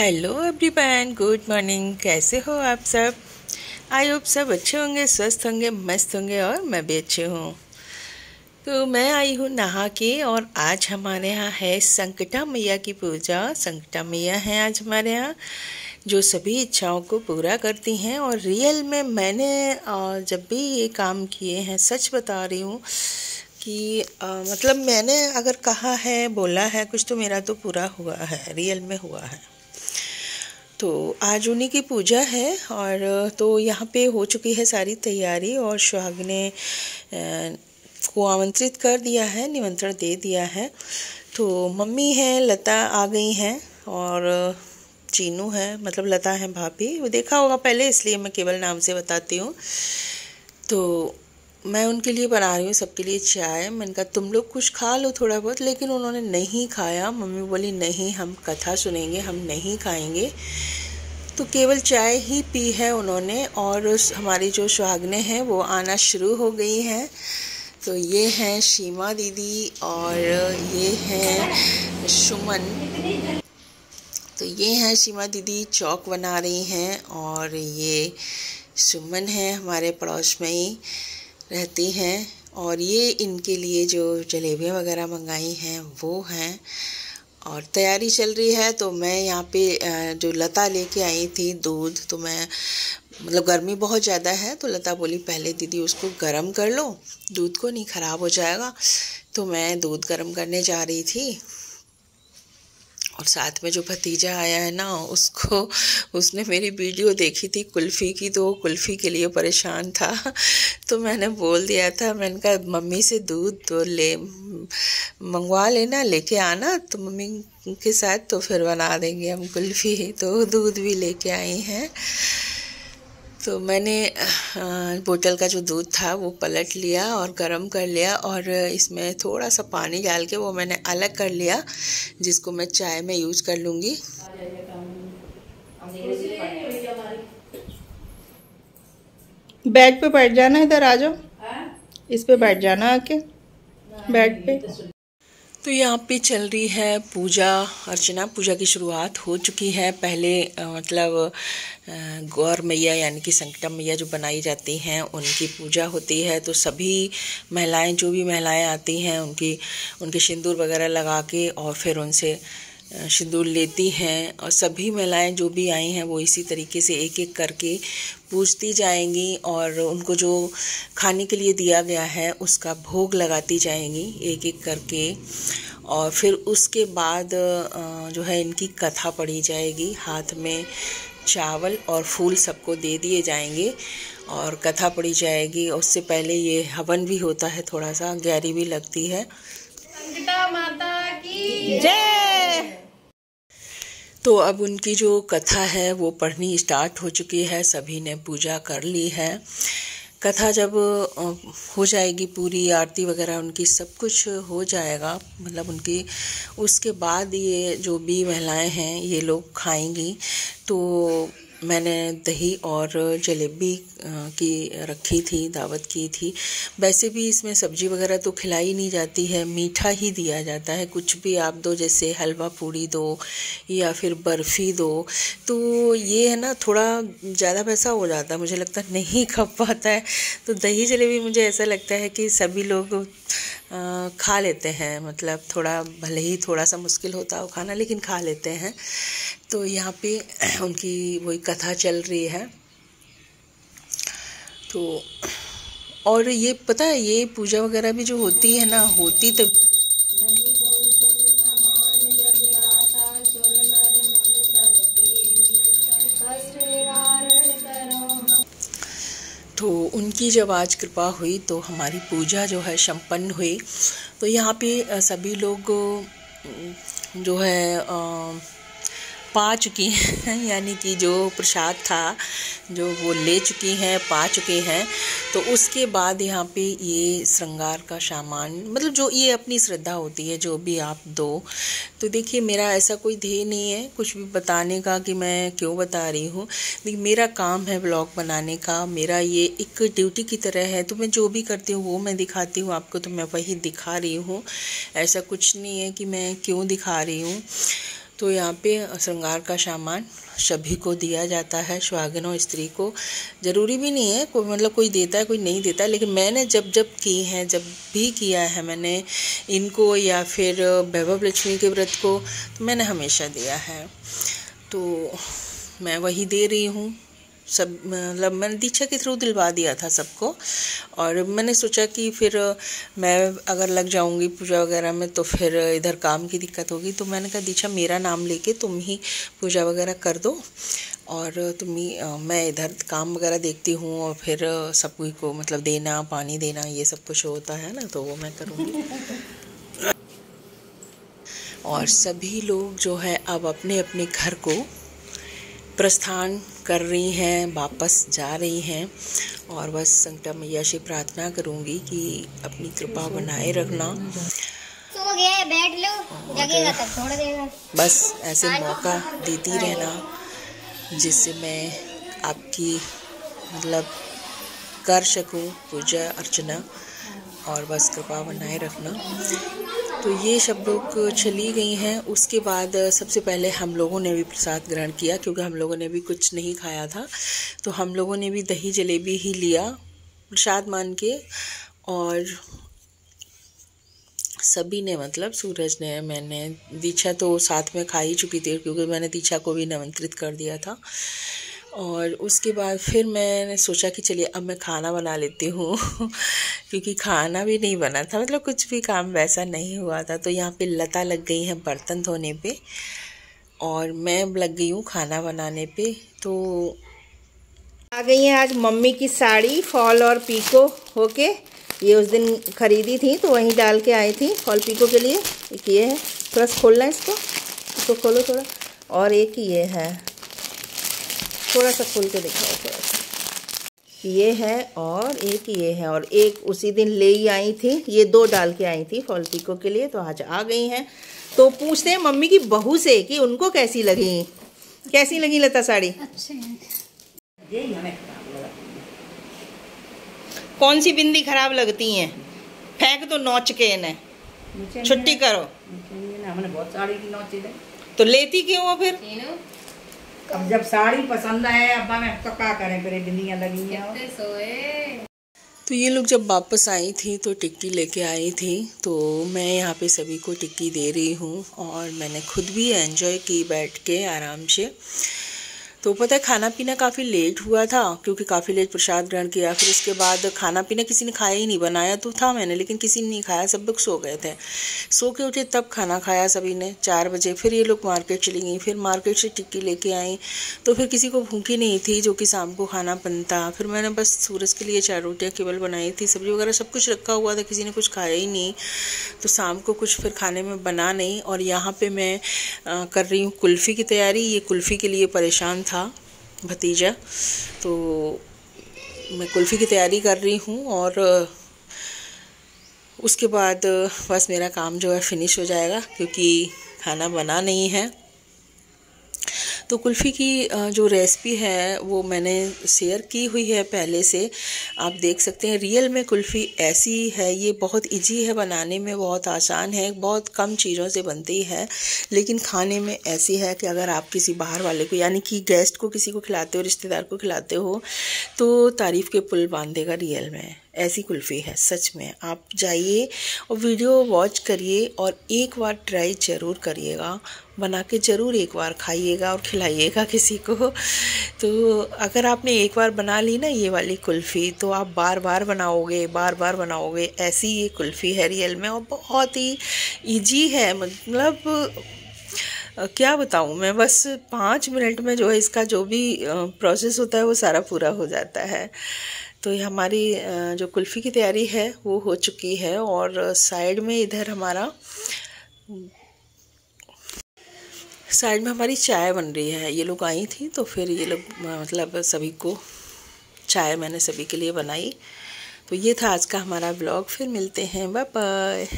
Hello everyone, good morning. कैसे हो आप सब? आई होप सब अच्छे होंगे, स्वस्थ होंगे, मस्त होंगे और मैं भी अच्छी हूँ। तो मैं आई हूँ नहा के और आज हमारे यहाँ है संकटा मैया की पूजा। संकटा मैया है आज हमारे यहाँ जो सभी इच्छाओं को पूरा करती हैं। और रियल में मैंने जब भी ये काम किए हैं, सच बता रही हूँ कि मतलब मैंने अगर कहा है, बोला है कुछ, तो मेरा तो पूरा हुआ है, रियल में हुआ है। तो आज उन्हीं की पूजा है और तो यहाँ पे हो चुकी है सारी तैयारी और सुहाग ने को आमंत्रित कर दिया है, निमंत्रण दे दिया है। तो मम्मी हैं, लता आ गई हैं और चीनू है, मतलब लता है भाभी, वो देखा होगा पहले इसलिए मैं केवल नाम से बताती हूँ। तो मैं उनके लिए बना रही हूँ, सबके लिए चाय। मैंने कहा तुम लोग कुछ खा लो थोड़ा बहुत, लेकिन उन्होंने नहीं खाया। मम्मी बोली नहीं, हम कथा सुनेंगे, हम नहीं खाएंगे। तो केवल चाय ही पी है उन्होंने। और हमारी जो सुहागनें हैं वो आना शुरू हो गई हैं। तो ये हैं सीमा दीदी और ये हैं सुमन। तो ये हैं सीमा दीदी चौक बना रही हैं और ये सुमन है, हमारे पड़ोस में ही रहती हैं। और ये इनके लिए जो जलेबियाँ वगैरह मंगाई हैं वो हैं और तैयारी चल रही है। तो मैं यहाँ पे जो लता लेके आई थी दूध, तो मैं मतलब गर्मी बहुत ज़्यादा है तो लता बोली पहले दीदी उसको गरम कर लो, दूध को नहीं ख़राब हो जाएगा। तो मैं दूध गरम करने जा रही थी और साथ में जो भतीजा आया है ना, उसने मेरी वीडियो देखी थी कुल्फ़ी की, तो कुल्फ़ी के लिए परेशान था। तो मैंने बोल दिया था, मैंने कहा मम्मी से दूध तो मंगवा लेना, लेके आना तो मम्मी के साथ, तो फिर बना देंगे हम कुल्फ़ी। तो दूध भी लेके आई हैं। तो मैंने बोतल का जो दूध था वो पलट लिया और गरम कर लिया और इसमें थोड़ा सा पानी डाल के वो मैंने अलग कर लिया, जिसको मैं चाय में यूज कर लूँगी। बेड पे बैठ जाना, इधर आ जाओ, इस पे बैठ जाना आके बेड पे। तो यहाँ पे चल रही है पूजा अर्चना। पूजा की शुरुआत हो चुकी है। पहले मतलब गौर मैया यानी कि संकटा मैया जो बनाई जाती हैं उनकी पूजा होती है। तो सभी महिलाएं, जो भी महिलाएं आती हैं, उनके सिंदूर वगैरह लगा के और फिर उनसे सिंदूर लेती हैं। और सभी महिलाएं जो भी आई हैं वो इसी तरीके से एक एक करके पूजती जाएंगी और उनको जो खाने के लिए दिया गया है उसका भोग लगाती जाएंगी एक एक करके। और फिर उसके बाद जो है इनकी कथा पढ़ी जाएगी। हाथ में चावल और फूल सबको दे दिए जाएंगे और कथा पढ़ी जाएगी। उससे पहले ये हवन भी होता है, थोड़ा सा ग्यारह भी लगती है। संकटा माता की जय। तो अब उनकी जो कथा है वो पढ़नी स्टार्ट हो चुकी है, सभी ने पूजा कर ली है। कथा जब हो जाएगी पूरी, आरती वगैरह उनकी सब कुछ हो जाएगा, मतलब उनकी, उसके बाद ये जो भी महिलाएं हैं ये लोग खाएंगी। तो मैंने दही और जलेबी की रखी थी, दावत की थी। वैसे भी इसमें सब्जी वगैरह तो खिलाई नहीं जाती है, मीठा ही दिया जाता है। कुछ भी आप दो, जैसे हलवा पूड़ी दो या फिर बर्फ़ी दो। तो ये है ना, थोड़ा ज़्यादा पैसा हो जाता है, मुझे लगता है नहीं खा पाता है। तो दही जलेबी मुझे ऐसा लगता है कि सभी लोग खा लेते हैं, मतलब थोड़ा भले ही थोड़ा सा मुश्किल होता हो खाना, लेकिन खा लेते हैं। तो यहाँ पे उनकी वही कथा चल रही है। तो और ये पता है, ये पूजा वगैरह भी जो होती है ना, होती तब तो उनकी जब आज कृपा हुई तो हमारी पूजा जो है संपन्न हुई। तो यहाँ पे सभी लोग जो है पा चुकी हैं, यानी कि जो प्रसाद था जो वो ले चुकी हैं, पा चुके हैं। तो उसके बाद यहाँ पे ये श्रृंगार का सामान, मतलब जो ये अपनी श्रद्धा होती है, जो भी आप दो। तो देखिए, मेरा ऐसा कोई ध्येय नहीं है कुछ भी बताने का कि मैं क्यों बता रही हूँ। देखिए, मेरा काम है ब्लॉग बनाने का, मेरा ये एक ड्यूटी की तरह है। तो मैं जो भी करती हूँ वो मैं दिखाती हूँ आपको, तो मैं वही दिखा रही हूँ। ऐसा कुछ नहीं है कि मैं क्यों दिखा रही हूँ। तो यहाँ पे श्रृंगार का सामान सभी को दिया जाता है, सुहागिन और स्त्री को। ज़रूरी भी नहीं है कोई, मतलब कोई देता है कोई नहीं देता है, लेकिन मैंने जब की हैं, जब भी किया है मैंने इनको या फिर वैभव लक्ष्मी के व्रत को, तो मैंने हमेशा दिया है। तो मैं वही दे रही हूँ सब, मतलब मैंने दीक्षा के थ्रू दिलवा दिया था सबको। और मैंने सोचा कि फिर मैं अगर लग जाऊंगी पूजा वगैरह में तो फिर इधर काम की दिक्कत होगी, तो मैंने कहा दीक्षा मेरा नाम लेके तुम ही पूजा वगैरह कर दो और तुम ही, मैं इधर काम वगैरह देखती हूँ और फिर सभी को मतलब देना पानी देना ये सब कुछ होता है ना, तो वो मैं करूँगी। और सभी लोग जो है अब अपने अपने घर को प्रस्थान कर रही हैं, वापस जा रही हैं। और बस संकटा मैया से प्रार्थना करूंगी कि अपनी कृपा बनाए रखना। सो गया, बैठ लो, जगेगा तब छोड़ देगा। बस ऐसे मौका देती रहना जिससे मैं आपकी मतलब कर सकूं पूजा अर्चना, और बस कृपा बनाए रखना। तो ये सब लोग चली गई हैं। उसके बाद सबसे पहले हम लोगों ने भी प्रसाद ग्रहण किया, क्योंकि हम लोगों ने भी कुछ नहीं खाया था, तो हम लोगों ने भी दही जलेबी ही लिया प्रसाद मान के। और सभी ने मतलब सूरज ने, मैंने, दीक्षा तो साथ में खा ही चुकी थी क्योंकि मैंने दीक्षा को भी निमंत्रित कर दिया था। और उसके बाद फिर मैंने सोचा कि चलिए अब मैं खाना बना लेती हूँ क्योंकि खाना भी नहीं बना था, मतलब कुछ भी काम वैसा नहीं हुआ था। तो यहाँ पे लता लग गई है बर्तन धोने पे और मैं लग गई हूँ खाना बनाने पे। तो आ गई है आज मम्मी की साड़ी फॉल और पीको होके, ये उस दिन खरीदी थी तो वहीं डाल के आई थी फॉल पीको के लिए। एक ये है, थोड़ा सा खोलना है इसको खोलो थोड़ा, और एक ये है, थोड़ा सा खोल के दिखाओ थोड़ा सा, ये है और एक ये है, और एक उसी दिन ले ही आई थी, ये 2 डाल के आई थी फॉल पीको के लिए, तो आज आ गई हैं। तो पूछते हैं मम्मी की बहू से कि उनको कैसी लगी लता साड़ी। अच्छे हैं। कौन सी बिंदी खराब लगती हैं, फेंक दो नोच के इन्हें, छुट्टी करो। हमने बहुत साड़ी की नोची है, तो लेती क्यों हो फिर? अब जब साड़ी पसंद है अब मैं तो क्या करें, फिर बिंदियाँ लगी हैं। तो ये लोग जब वापस आई थी तो टिक्की लेके आई थी, तो मैं यहाँ पे सभी को टिक्की दे रही हूँ और मैंने खुद भी एंजॉय की बैठ के आराम से। तो पता है खाना पीना काफ़ी लेट हुआ था क्योंकि काफ़ी लेट प्रसाद ग्रहण किया, फिर उसके बाद खाना पीना किसी ने खाया ही नहीं, बनाया तो था मैंने लेकिन किसी ने नहीं खाया, सब लोग सो गए थे। सो के उठे तब खाना खाया सभी ने 4 बजे। फिर ये लोग मार्केट चली गई, फिर मार्केट से टिक्की लेके आई, तो फिर किसी को भूखी नहीं थी जो कि शाम को खाना बनता। फिर मैंने बस सूरज के लिए 4 रोटियाँ केवल बनाई थी, सब्जी वगैरह सब कुछ रखा हुआ था, किसी ने कुछ खाया ही नहीं, तो शाम को कुछ फिर खाने में बना नहीं। और यहाँ पर मैं कर रही हूँ कुल्फ़ी की तैयारी। ये कुल्फ़ी के लिए परेशान था भतीजा, तो मैं कुल्फ़ी की तैयारी कर रही हूँ और उसके बाद बस मेरा काम जो है फिनिश हो जाएगा क्योंकि खाना बना नहीं है। तो कुल्फ़ी की जो रेसिपी है वो मैंने शेयर की हुई है पहले से, आप देख सकते हैं। रियल में कुल्फ़ी ऐसी है, ये बहुत इजी है बनाने में, बहुत आसान है, बहुत कम चीज़ों से बनती है, लेकिन खाने में ऐसी है कि अगर आप किसी बाहर वाले को यानी कि गेस्ट को किसी को खिलाते हो, रिश्तेदार को खिलाते हो, तो तारीफ़ के पुल बांध देगा। रियल में ऐसी कुल्फ़ी है सच में। आप जाइए और वीडियो वॉच करिए और एक बार ट्राई ज़रूर करिएगा, बना के ज़रूर एक बार खाइएगा और खिलाइएगा किसी को। तो अगर आपने एक बार बना ली ना ये वाली कुल्फ़ी, तो आप बार बार बनाओगे। ऐसी ये कुल्फ़ी है रियल में और बहुत ही ईजी है, मतलब क्या बताऊँ मैं, बस 5 मिनट में जो है इसका जो भी प्रोसेस होता है वो सारा पूरा हो जाता है। तो ये हमारी जो कुल्फ़ी की तैयारी है वो हो चुकी है और साइड में इधर हमारी चाय बन रही है। ये लोग आई थी तो फिर ये लोग मतलब सभी को चाय मैंने सभी के लिए बनाई। तो ये था आज का हमारा ब्लॉग, फिर मिलते हैं, बाय बाय।